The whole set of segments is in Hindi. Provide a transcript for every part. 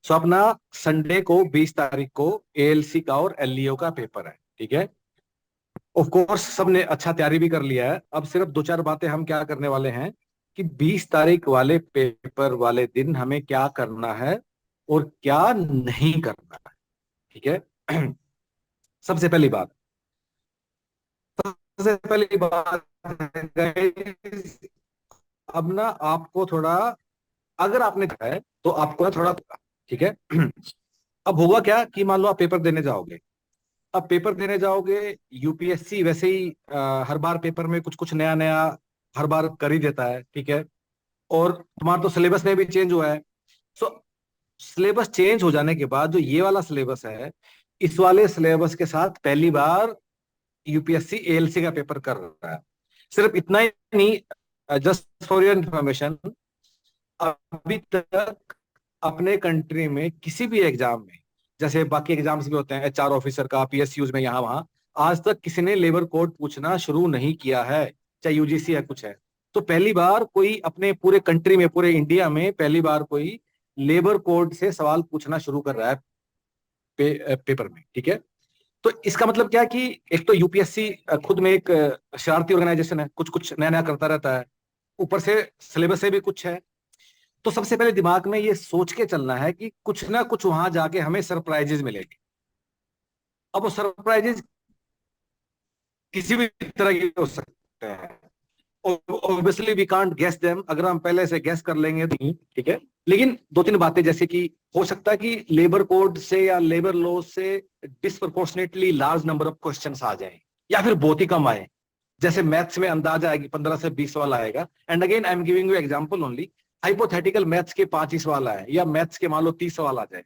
सो अपना संडे को 20 तारीख को एएलसी का और एलईओ का पेपर है, ठीक है। ऑफ कोर्स सबने अच्छा तैयारी भी कर लिया है। अब सिर्फ दो चार बातें हम क्या करने वाले हैं कि 20 तारीख वाले पेपर वाले दिन हमें क्या करना है और क्या नहीं करना है, ठीक है। सबसे पहली बात सबसे पहली बात है guys, अब ना आपको थोड़ा, अगर आपने है तो आपको ना थोड़ा, ठीक है। अब होगा क्या कि मान लो आप पेपर देने जाओगे। अब पेपर देने जाओगे, यूपीएससी वैसे ही हर बार पेपर में कुछ कुछ नया नया हर बार कर ही देता है, ठीक है। और तुम्हारा तो सिलेबस में भी चेंज हुआ है। सो सिलेबस चेंज हो जाने के बाद जो ये वाला सिलेबस है, इस वाले सिलेबस के साथ पहली बार यूपीएससी एएलसी का पेपर कर रहा है। सिर्फ इतना ही नहीं, जस्ट फॉर योर इंफॉर्मेशन, अभी तक अपने कंट्री में किसी भी एग्जाम में, जैसे बाकी एग्जाम्स भी होते हैं एचआर ऑफिसर का, पीएसयूज में, यहाँ वहां, आज तक किसी ने लेबर कोड पूछना शुरू नहीं किया है, चाहे यूजीसी है कुछ है। तो पहली बार कोई अपने पूरे कंट्री में, पूरे इंडिया में पहली बार कोई लेबर कोड से सवाल पूछना शुरू कर रहा है पेपर में, ठीक है। तो इसका मतलब क्या है कि एक तो यूपीएससी खुद में एक शरारती ऑर्गेनाइजेशन है, कुछ कुछ नया नया करता रहता है, ऊपर से सिलेबस से भी कुछ है। तो सबसे पहले दिमाग में ये सोच के चलना है कि कुछ ना कुछ वहां जाके हमें सरप्राइजेज मिलेगी। अब वो सरप्राइजेज किसी भी तरह के हो सकते हैं, obviously we can't guess them, अगर हम पहले से गेस कर लेंगे तो नहीं, ठीक है। लेकिन दो तीन बातें, जैसे कि हो सकता है कि लेबर कोड से या लेबर लॉ से disproportionately large number of questions आ जाए, या फिर बहुत ही कम आए। जैसे मैथ्स में अंदाजा आएगी 15 से 20 सवाल आएगा, and again I am giving you example only, hypothetical maths के 5 ही सवाल आए, या मैथ्स के मान लो 30 सवाल आ जाए।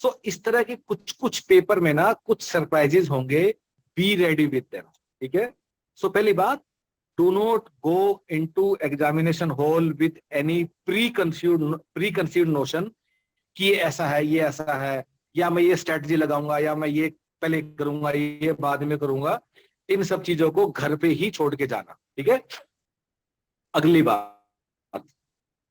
सो इस तरह के कुछ कुछ पेपर में ना कुछ सरप्राइजेज होंगे, बी रेडी विद देम, ठीक है। सो पहली बात, do not go into examination hall with any pre conceived notion कि ये ऐसा है, ये ऐसा है, या मैं ये स्ट्रेटजी लगाऊंगा, या मैं ये पहले करूंगा, ये बाद में करूंगा। इन सब चीजों को घर पे ही छोड़ के जाना, ठीक है। अगली बात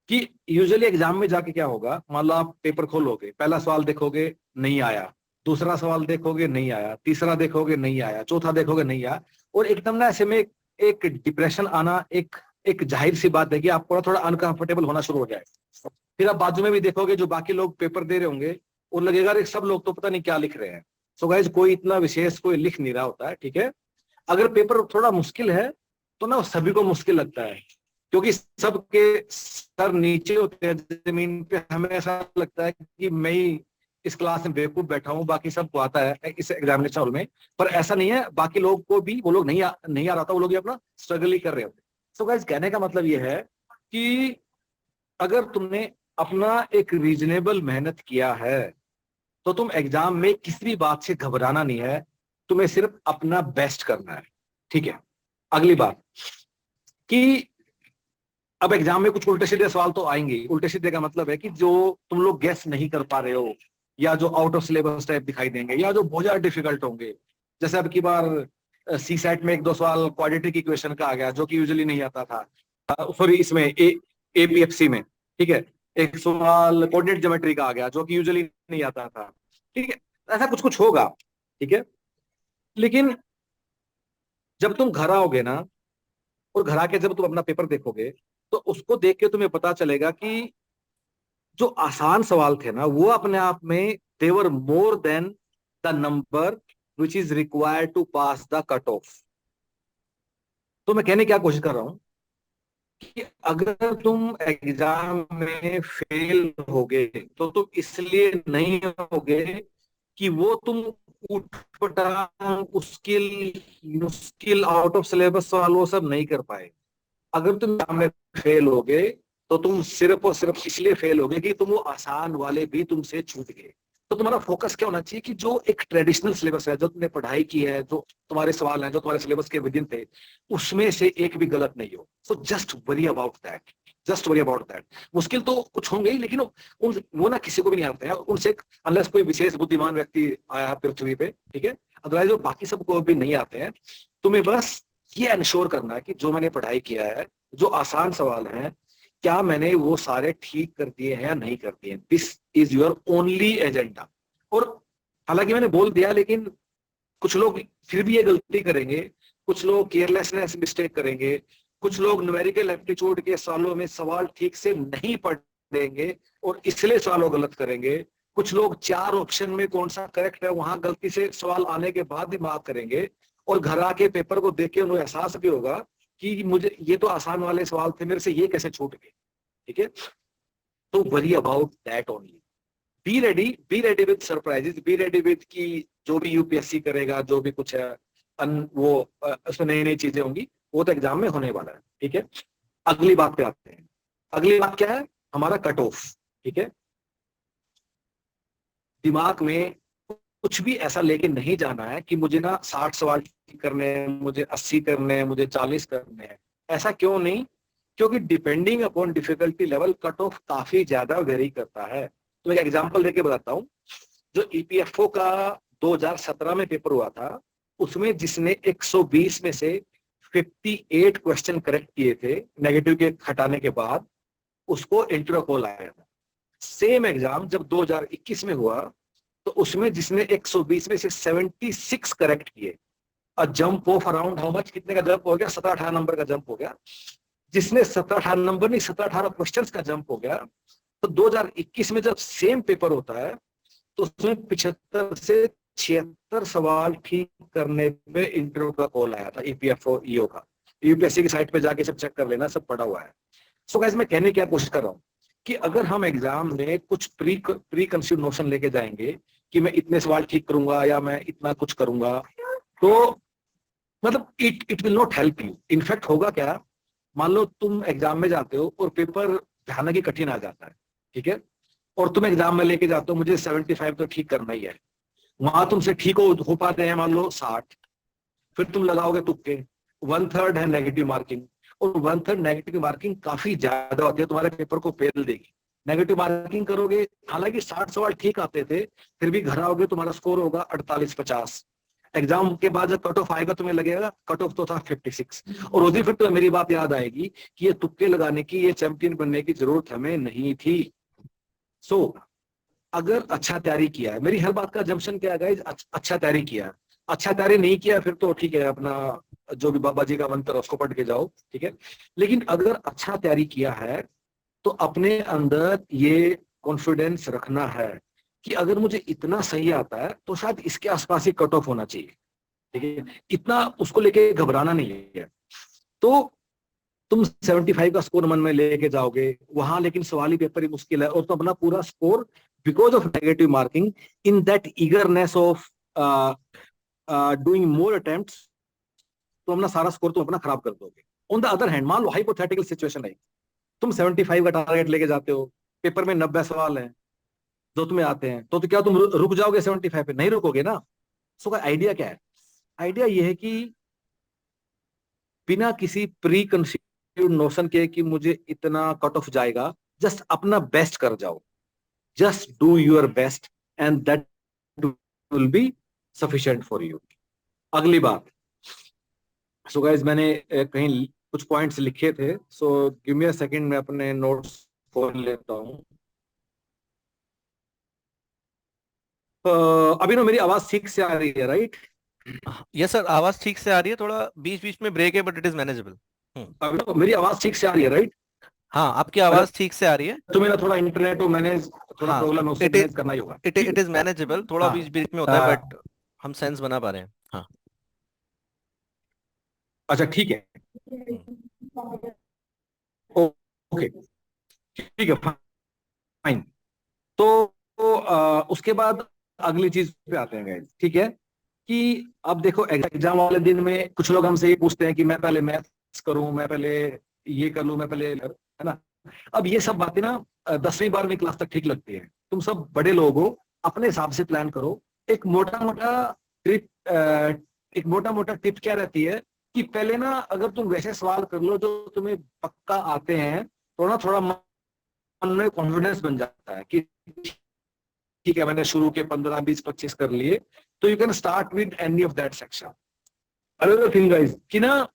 कि यूजुअली एग्जाम में जाके क्या होगा, मान लो आप पेपर खोलोगे, पहला सवाल देखोगे नहीं आया, दूसरा सवाल देखोगे नहीं आया, तीसरा देखोगे नहीं आया, चौथा देखोगे नहीं आया, और एकदम ना ऐसे में एक डिप्रेशन आना, एक एक जाहिर सी बात है कि आपको थोड़ा अनकंफर्टेबल होना शुरू हो जाए। फिर आप बाजू में भी देखोगे जो बाकी लोग पेपर दे रहे होंगे, और लगेगा अरे सब लोग तो पता नहीं क्या लिख रहे हैं। सो गाइज, कोई इतना विशेष कोई लिख नहीं रहा होता है, ठीक है। अगर पेपर थोड़ा मुश्किल है तो ना सभी को मुश्किल लगता है, क्योंकि सबके सर नीचे होते हैं जमीन पे। हमें ऐसा लगता है कि मैं ही इस क्लास में बेवकूफ बैठा हूँ, बाकी सबको आता है इस एग्जामिनेशन हॉल में। पर ऐसा नहीं है, बाकी लोग को भी, वो लोग नहीं आ रहा था, वो लोग भी अपना स्ट्रगल ही कर रहे होते। सो गाइस, कहने का मतलब ये है कि अगर तुमने अपना एक रीजनेबल मेहनत किया है तो तुम एग्जाम में किसी भी बात से घबराना नहीं है, तुम्हें सिर्फ अपना बेस्ट करना है, ठीक है। अगली बात कि अब एग्जाम में कुछ उल्टे सीधे सवाल तो आएंगे। उल्टे सीधे का मतलब है कि जो तुम लोग गेस नहीं कर पा रहे हो, या जो आउट ऑफ सिलेबस टाइप दिखाई देंगे, या जो बहुत ज्यादा डिफिकल्ट होंगे। जैसे अब की बार सी सेट में एक दो सवाल क्वाड्रेटिक इक्वेशन का आ गया, जो कि यूजुअली नहीं आता था। सॉरी, इसमें एपीएफसी में, ठीक है। एक सवाल कोऑर्डिनेट ज्योमेट्री का आ गया, जो कि यूजुअली नहीं आता था, ठीक है। ऐसा कुछ कुछ होगा, ठीक है। लेकिन जब तुम घर आओगे ना, और घर आके जब तुम अपना पेपर देखोगे, तो उसको देख के तुम्हें पता चलेगा कि जो आसान सवाल थे ना, वो अपने आप में they're more than the number which is required to pass the cut off. तो मैं कहने की क्या कोशिश कर रहा हूं कि अगर तुम एग्जाम में फेल होगे तो तुम इसलिए नहीं होगे कि वो तुम उठपटांग मुश्किल मुश्किल आउट ऑफ सिलेबस सवाल वो सब नहीं कर पाए। अगर तुम एग्जाम में फेल होगे तो तुम सिर्फ और सिर्फ इसलिए फेल होगे कि तुम वो आसान वाले भी तुमसे छूट गए। तो तुम्हारा फोकस क्या होना चाहिए कि जो एक ट्रेडिशनल सिलेबस है, जो तुमने पढ़ाई की है, जो तुम्हारे सवाल हैं जो तुम्हारे सिलेबस के विदिन थे, उसमें से एक भी गलत नहीं हो। So just worry about that, just worry about that. मुश्किल तो कुछ होंगे ही, लेकिन वो ना किसी को भी नहीं आते हैं उनसे, अनलेस कोई विशेष बुद्धिमान व्यक्ति आया है पृथ्वी पे, ठीक है। अदरवाइज वो बाकी सबको भी नहीं आते हैं। तुम्हें बस ये इंश्योर करना है कि जो मैंने पढ़ाई किया है, जो आसान सवाल हैं, क्या मैंने वो सारे ठीक कर दिए हैं या नहीं कर दिए। This is your only agenda. और हालांकि मैंने बोल दिया, लेकिन कुछ लोग फिर भी ये गलती करेंगे, कुछ लोग केयरलेसनेस मिस्टेक करेंगे, कुछ लोग न्यूमेरिकल एप्टीट्यूड के सवालों में सवाल ठीक से नहीं पढ़ेंगे और इसलिए सवालों गलत करेंगे। कुछ लोग 4 ऑप्शन में कौन सा करेक्ट है वहां गलती से सवाल आने के बाद भी मार्क करेंगे, और घर आके पेपर को देख के उन्हें एहसास भी होगा कि मुझे ये तो आसान वाले सवाल थे, मेरे से ये कैसे छूट गए। ठीक है, तो worry about that only. Be ready with surprises, be ready with की जो भी यूपीएससी करेगा, जो भी कुछ है वो उसमें नई नई चीजें होंगी, वो तो एग्जाम में होने वाला है। ठीक है, अगली बात पे आते हैं। अगली बात क्या है? हमारा कट ऑफ। ठीक है, दिमाग में कुछ भी ऐसा लेके नहीं जाना है कि मुझे ना 60 सवाल करने हैं, मुझे 80 करने हैं, मुझे 40 करने हैं। ऐसा क्यों नहीं? क्योंकि depending upon difficulty level cut off काफी ज्यादा वेरी करता है। तो एक एग्जांपल देके बताता हूँ। जो ईपीएफओ का 2017 में पेपर हुआ था, उसमें जिसने 120 में से 58 क्वेश्चन करेक्ट किए थे नेगेटिव के हटाने के बाद, उसको इंटरव्यू कॉल आया था। सेम एग्जाम जब 2021 में हुआ, तो उसमें जिसने 120 में से 76 करेक्ट किए, a jump of around how much, कितने का जंप हो गया? 17-18 नंबर का जंप हो गया। जिसने 17-18 नंबर नहीं, 17-18 क्वेश्चंस का जंप हो गया। तो 2021 में जब सेम पेपर होता है, तो उसमें 75 से 76 सवाल ठीक करने पे इंटरव्यू का कॉल आया था ईपीएफओ ईओ का। यूपीएससी की साइट पे जाके सब चेक कर लेना, सब पड़ा हुआ है। सो गाइस, मैं कहने की कोशिश कर रहा हूँ कि अगर हम एग्जाम में कुछ प्री कंसीव नोशन लेके जाएंगे कि मैं इतने सवाल ठीक करूंगा या मैं इतना कुछ करूंगा, तो मतलब it will not help you. In fact होगा क्या, मान लो तुम एग्जाम में जाते हो और पेपर भयानक ही कठिन आ जाता है। ठीक है, और तुम एग्जाम में लेके जाते हो मुझे 75 तो ठीक करना ही है। वहां तुमसे ठीक हो पाते हैं मान लो 60, फिर तुम लगाओगे तुक्के, 1/3 है नेगेटिव मार्किंग, और 1/3 नेगेटिव मार्किंग काफी ज्यादा होती है, तुम्हारे पेपर को फेल देगी। नेगेटिव मार्किंग करोगे, हालांकि 60 सवाल ठीक आते थे, फिर भी घर आओगे तुम्हारा स्कोर होगा 48-50। एग्जाम के बाद जब कट ऑफ आएगा तुम्हें लगेगा कट ऑफ तो था 56, और उसी फिर तो मेरी बात याद आएगी कि ये तुक्के लगाने की, ये चैंपियन बनने की जरूरत हमें नहीं थी। सो अगर अच्छा तैयारी किया है, मेरी हर बात का जंक्शन क्या है गाइस? अच्छा तैयारी किया है। अच्छा तैयारी नहीं किया फिर तो ठीक है, अपना जो भी बाबा जी का मंत्र उसको पढ़ के जाओ। ठीक है, लेकिन अगर अच्छा तैयारी किया है, तो अपने अंदर ये कॉन्फिडेंस रखना है कि अगर मुझे इतना सही आता है तो शायद इसके आसपास ही कट ऑफ होना चाहिए। ठीक है, इतना उसको लेके घबराना नहीं है। तो तुम 75 का स्कोर मन में लेके जाओगे वहां, लेकिन सवाली पेपर ही मुश्किल है, और तो अपना पूरा score because of negative marking, in that eagerness of doing more attempts, तो अपना सारा स्कोर तुम अपना खराब कर दोगे। ऑन द अदर हैंड, मान लो हाइपोथेटिकल सिचुएशन है, तुम 75 का टारगेट लेके जाते हो, पेपर में 90 सवाल हैं जो तुम्हें आते हैं, तो क्या तुम रुक जाओगे 75 पे? नहीं रुकोगे ना। सो का आइडिया क्या है? आइडिया ये है कि बिना किसी प्री कंसीव्ड नोशन के कि मुझे इतना कट ऑफ जाएगा, जस्ट अपना बेस्ट कर जाओ, just do your best and that will be sufficient for you. अगली बात, सो गाइस मैंने कहीं कुछ पॉइंट्स लिखे थे, so give me a second, मैं अपने नोट्स खोल लेता हूँ। अभी ना मेरी आवाज ठीक से आ रही है, राइट? यस सर, आवाज ठीक से आ रही है, थोड़ा बीच बीच में ब्रेक है बट इट इज मैनेजेबल। हम्म। अभी ना मेरी आवाज ठीक से आ रही है, राइट? हाँ, आपकी अच्छा, आवाज ठीक से आ रही है। तो मेरा थोड़ा इंटरनेट और मैनेज, थोड़ा हाँ, प्रॉब्लम है, उससे इट मैनेज करना ही होगा। इट ठीक इट इज है, मैनेजेबल, थोड़ा हाँ। बीच बीच में होता है अ, बट हम सेंस बना पा रहे हैं। हाँ। अच्छा ठीक है, हम्म। ओके, ठीक है, फाइन। तो उसके बाद अगली चीज पे आते हैं guys, ठीक है? कि अब देखो एग्जाम वाले दिन में कुछ लोग हमसे ये पूछते हैं कि मैं पहले मैथ्स करूं, मैं पहले ये कर लूं, मैं पहले, है ना? अब ये सब बातें ना 10वीं 12वीं क्लास तक ठीक लगती है। तुम सब बड़े लोग हो, अपने हिसाब से प्लान करो। एक मोटा मोटा ट्रिप, एक मोटा मोटा टिप क्या रहती है कि पहले ना अगर तुम वैसे सवाल कर लो जो तुम्हें पक्का आते हैं, तो ना थोड़ा मन में कॉन्फिडेंस बन जाता है कि ठीक है, मैंने शुरू के 15 20 25 कर लिए, तो you can start with any of that section. Another thing guys कि ना,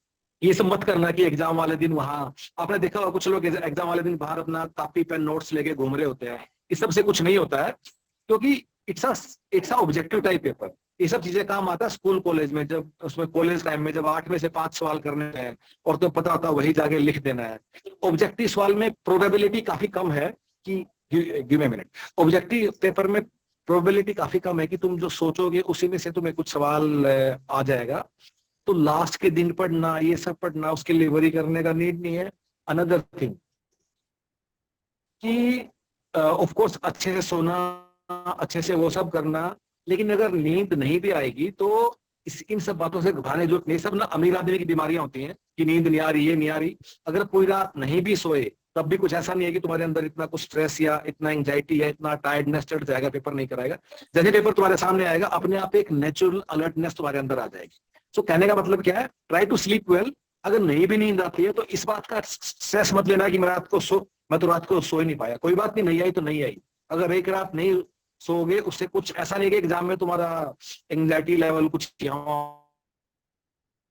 ये सब मत करना कि एग्जाम वाले दिन वहां, आपने देखा होगा कुछ लोग एग्जाम वाले दिन बाहर अपना कॉपी पेन नोट्स लेके घूम रहे होते हैं, इस सब से कुछ नहीं होता है, क्योंकि it's a objective type paper. ये सब चीजें काम आता है स्कूल कॉलेज में, जब उसमें कॉलेज टाइम में जब 8 में से 5 सवाल करने हैं और तो पता होता है वही जाके लिख देना है। ऑब्जेक्टिव सवाल में प्रोबेबिलिटी काफी कम है कि, give a minute, objective paper में प्रोबेबिलिटी काफी कम है कि तुम जो सोचोगे उसी में से तुम्हें कुछ सवाल आ जाएगा। तो लास्ट के दिन पढ़ना, ये सब पढ़ना, उसके लिए वरी करने का नीड नहीं है। अनदर थिंग कि ऑफ कोर्स अच्छे से सोना, अच्छे से वो सब करना, लेकिन अगर नींद नहीं भी आएगी तो इन सब बातों से घबराने जो नहीं, सब ना अमीर आदमी की बीमारियां होती हैं कि नींद नहीं आ रही, ये नहीं आ रही। अगर पूरी रात नहीं भी सोए तब भी कुछ ऐसा नहीं है कि तुम्हारे अंदर इतना कुछ स्ट्रेस या इतना एंजाइटी या इतना टायर्डनेस चढ़ जाएगा, पेपर नहीं कराएगा। जैसे पेपर तुम्हारे सामने आएगा अपने आप एक नेचुरल अलर्टनेस तुम्हारे अंदर आ जाएगी। सो कहने का मतलब क्या है, ट्राई टू स्लीप वेल। अगर नहीं भी नींद आती है तो इस बात का स्ट्रेस मत लेना कि मैं तो रात को सो ही नहीं पाया। कोई बात नहीं, नहीं आई तो नहीं आई। अगर एक रात नहीं सोओगे उससे कुछ ऐसा नहीं कि एग्जाम में तुम्हारा एंग्जाइटी लेवल कुछ यहाँ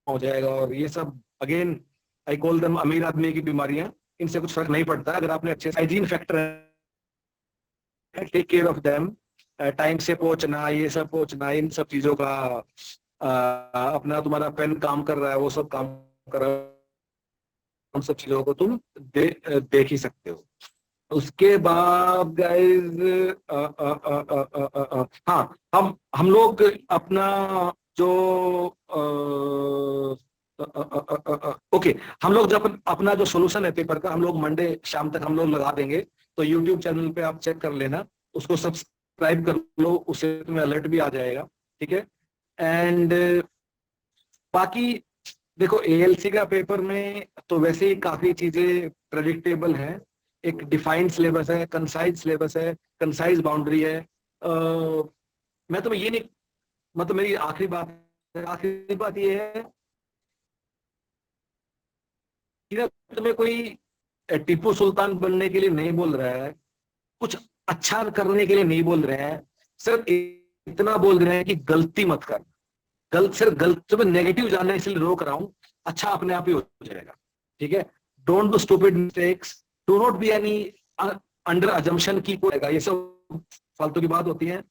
हो जाएगा। और ये सब अगेन आई कॉल देम अमीर आदमी की बीमारियां, इनसे कुछ फर्क नहीं पड़ता अगर आपने अच्छे हाइजीन फैक्टर है, take care of them, time से पहुंचना, ये सब पहुंचना, इन सब चीजों का अपना तुम्हारा पेन काम कर रहा है, वो सब काम कर रहा है, उन सब चीजों को तुम देख ही सकते हो। उसके बाद गाइज हाँ, हम लोग अपना जो ओके, हम लोग जब अपना जो सोल्यूशन है पेपर का, हम लोग मंडे शाम तक हम लोग लगा देंगे। तो यूट्यूब चैनल पे आप चेक कर लेना, उसको सब्सक्राइब कर लो, उससे तुम्हें अलर्ट भी आ जाएगा। ठीक है। एंड बाकी देखो, एएलसी का पेपर में तो वैसे ही काफी चीजें प्रेडिक्टेबल हैं। एक डिफाइंड सिलेबस है, कंसाइज सिलेबस है, कंसाइज बाउंड्री है। मैं तुम्हें ये नहीं, मतलब मेरी आखिरी बात ये है कि ना, तुम्हें कोई टीपू सुल्तान बनने के लिए नहीं बोल रहा है, कुछ अच्छा करने के लिए नहीं बोल रहे हैं, सिर्फ इतना बोल रहे हैं कि गलती मत कर। सिर्फ गलत तुम्हें नेगेटिव जानना इसलिए रोक रहा हूं, अच्छा अपने आप ही हो जाएगा। ठीक है। Don't do stupid mistakes, do not be any under assumption की कोई, ये सब फालतू की बात होती है।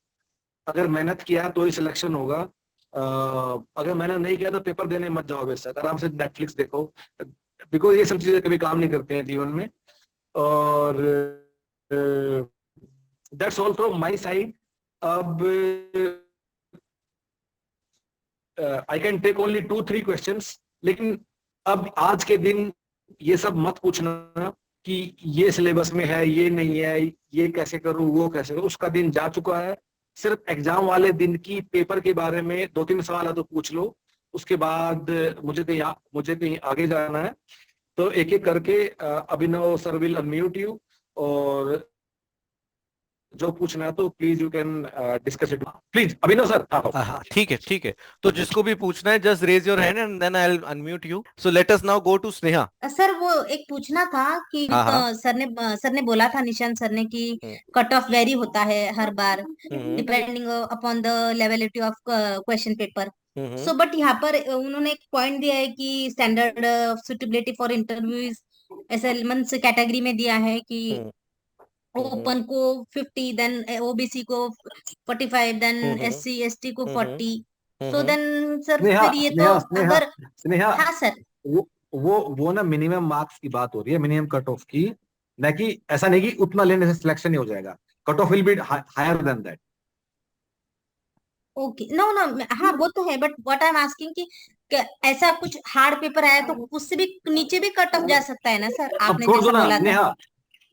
अगर मेहनत किया तो ही सिलेक्शन होगा, अगर मेहनत नहीं किया तो पेपर देने मत जाओ, बेशक आराम से नेटफ्लिक्स देखो, बिकॉज ये सब चीजें कभी काम नहीं करते हैं जीवन में। और that's all from my side. अब I can take only 2-3 questions, लेकिन अब आज के दिन ये सब मत पूछना कि ये सिलेबस में है, ये नहीं है, ये कैसे करूं, वो कैसे करूं, उसका दिन जा चुका है। सिर्फ एग्जाम वाले दिन की पेपर के बारे में 2-3 सवाल है तो पूछ लो। उसके बाद मुझे कहीं आगे जाना है, तो एक एक करके अभिनव सर विल अनम्यूट यू, और जो पूछना है तो please you can discuss it. Please Abhinav sir. हाँ ठीक है ठीक है। तो जिसको भी पूछना है just raise your hand and then I will unmute you. So let us now go to Sneha. Sir वो एक पूछना था कि हाँ हाँ। सर ने बोला था, निशांत सर ने, कि हम्म कट ऑफ वेरी होता है हर बार हम्म डिपेंडिंग अपॉन द लेवलिटी of question paper. Hmm so but यहाँ पर उन्होंने एक पॉइंट दिया है कि standard suitability for interviews assessments category में दिया है कि हम्म ओपन को 50, देन ओबीसी को 45, देन हम्म एससी एसटी को हम्म 40। सो हम्म देन सर स्नेहा फिर ये तो स्नेहा स्नेहा अगर, स्नेहा, हाँ सर, वो ना मिनिमम मार्क्स की बात हो रही है, मिनिमम कट ऑफ की, न कि ऐसा नहीं कि उतना लेने से सिलेक्शन ही हो जाएगा। Cut off will be higher than that. Okay, no no, हाँ वो तो है, but what I am asking कि ऐसा कुछ हार्ड पेपर आया तो उससे भी नीचे भी कट ऑफ जा सकता है ना सर, अब आपने छोड़ दो जैसा ना बोला था। Neha,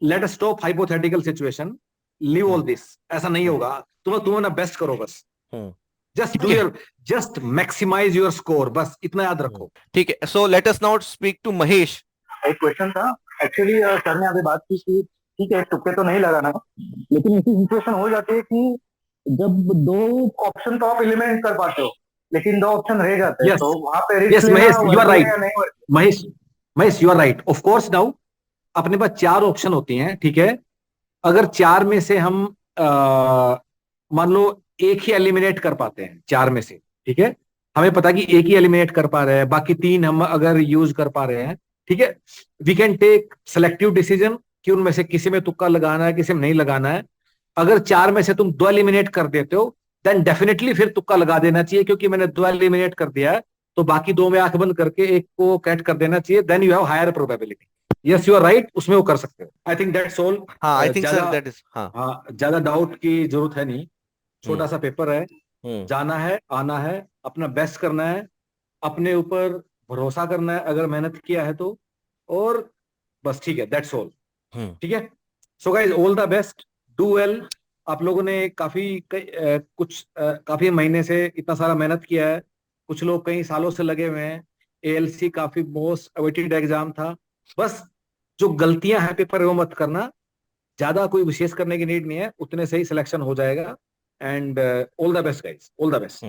let us stop hypothetical situation, leave all this. ऐसा नहीं होगा। तुम्हें ना बेस्ट करो बस, हम्म, जस्ट ठीक डू है your, just maximise your score, बस इतना याद रखो। ठीक है। So let us now speak to Mahesh. एक क्वेश्चन था। एक्चुअली सर ने अभी बात की कि ठीक है तुक्के तो नहीं लगाना, लेकिन ऐसी सिचुएशन हो जाती है कि जब दो ऑप्शन तो आप एलिमिनेट कर पाते हो, लेकिन दो ऑप्शन रह जाते हैं, यस तो वहां पे रिस्क यस लेना महेश, यू आर वर्दी है राइट। या नहीं वर्दी? Mahesh Mahesh, you are right. Of course now अपने पास 4 ऑप्शन होती हैं, ठीक है। अगर 4 में से हम मान लो एक ही एलिमिनेट कर पाते हैं 4 में से, ठीक है, हमें पता कि एक ही एलिमिनेट कर पा रहे हैं, बाकी 3 हम अगर यूज कर पा रहे हैं, ठीक है, we can take selective decision कि उनमें से किसी में तुक्का लगाना है, किसी में नहीं लगाना है। अगर 4 में से तुम 2 एलिमिनेट कर देते हो, देन डेफिनेटली फिर तुक्का लगा देना चाहिए, क्योंकि मैंने 2 एलिमिनेट कर दिया है, तो बाकी 2 में आंख बंद करके एक को कैट कर देना चाहिए, then you have higher probability. Yes, you are right, उसमें वो कर सकते हो। I think that's all. हाँ, आई थिंक सर ज्यादा दैट इज, हाँ। हाँ, ज्यादा डाउट की जरूरत है नहीं, छोटा सा पेपर है, जाना है, आना है, अपना बेस्ट करना है, अपने ऊपर भरोसा करना है अगर मेहनत किया है तो, और बस ठीक है, दैट्स ऑल। ठीक है, so guys all the best, do well. आप लोगों ने काफी महीने से इतना सारा मेहनत किया है, कुछ लोग कई सालों से लगे हुए हैं, एएलसी काफी मोस्ट अवेटेड एग्जाम था। बस जो गलतियां हैं पेपर में वो मत करना, ज्यादा कोई विशेष करने की नीड नहीं है, उतने से ही सिलेक्शन हो जाएगा। And all the best guys, all the best.